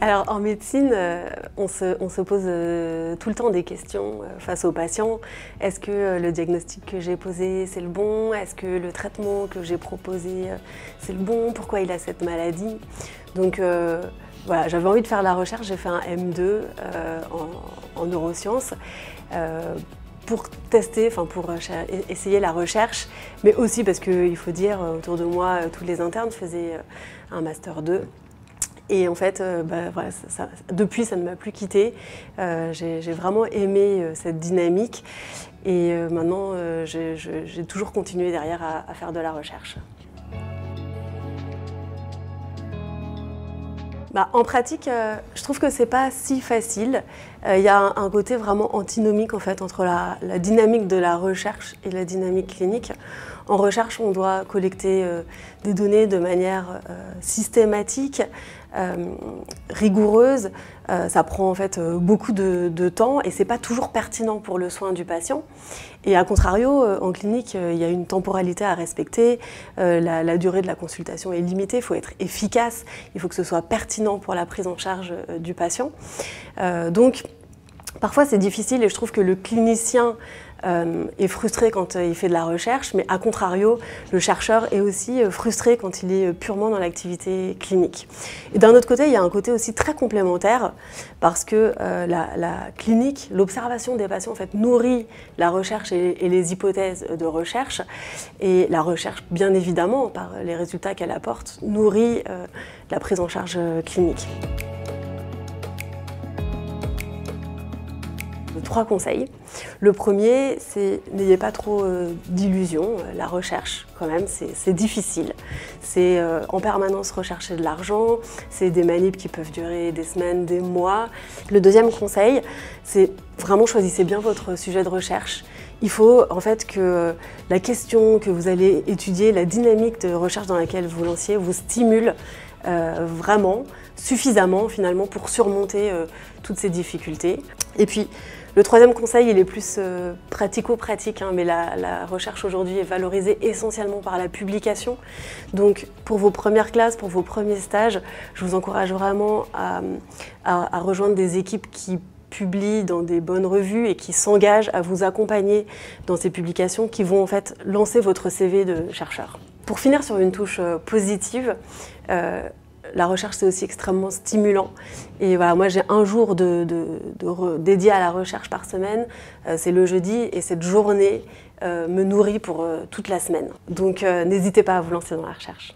Alors en médecine, on se pose tout le temps des questions face aux patients. Est-ce que le diagnostic que j'ai posé, c'est le bon? Est-ce que le traitement que j'ai proposé, c'est le bon? Pourquoi il a cette maladie? Donc voilà, j'avais envie de faire la recherche, j'ai fait un M2 en neurosciences. Pour tester, pour essayer la recherche, mais aussi parce qu'il faut dire, autour de moi, tous les internes faisaient un Master 2. Et en fait, voilà, depuis, ça ne m'a plus quittée. J'ai vraiment aimé cette dynamique. Et maintenant, j'ai toujours continué derrière à faire de la recherche. En pratique, je trouve que c'est pas si facile. Il y a un côté vraiment antinomique en fait, entre la dynamique de la recherche et la dynamique clinique. En recherche, on doit collecter des données de manière systématique, rigoureuse. Ça prend en fait beaucoup de temps et c'est pas toujours pertinent pour le soin du patient. Et à contrario, en clinique, il y a une temporalité à respecter. La durée de la consultation est limitée. Il faut être efficace. Il faut que ce soit pertinent pour la prise en charge du patient. Donc, parfois, c'est difficile et je trouve que le clinicien est frustré quand il fait de la recherche, mais à contrario, le chercheur est aussi frustré quand il est purement dans l'activité clinique. Et d'un autre côté, il y a un côté aussi très complémentaire parce que la clinique, l'observation des patients en fait, nourrit la recherche et les hypothèses de recherche. Et la recherche, bien évidemment, par les résultats qu'elle apporte, nourrit la prise en charge clinique. 3 conseils. Le premier, c'est n'ayez pas trop d'illusions. La recherche, quand même, c'est difficile. C'est en permanence rechercher de l'argent, c'est des manips qui peuvent durer des semaines, des mois. Le deuxième conseil, c'est vraiment choisissez bien votre sujet de recherche. Il faut en fait que la question que vous allez étudier, la dynamique de recherche dans laquelle vous lanciez, vous stimule vraiment, suffisamment finalement pour surmonter toutes ces difficultés. Et puis, le troisième conseil, il est plus pratico-pratique, mais la recherche aujourd'hui est valorisée essentiellement par la publication. Donc pour vos premières classes, pour vos premiers stages, je vous encourage vraiment à rejoindre des équipes qui publient dans des bonnes revues et qui s'engagent à vous accompagner dans ces publications qui vont en fait lancer votre CV de chercheur. Pour finir sur une touche positive, la recherche, c'est aussi extrêmement stimulant. Et voilà, moi, j'ai un jour dédié à la recherche par semaine. C'est le jeudi et cette journée me nourrit pour toute la semaine. Donc, n'hésitez pas à vous lancer dans la recherche.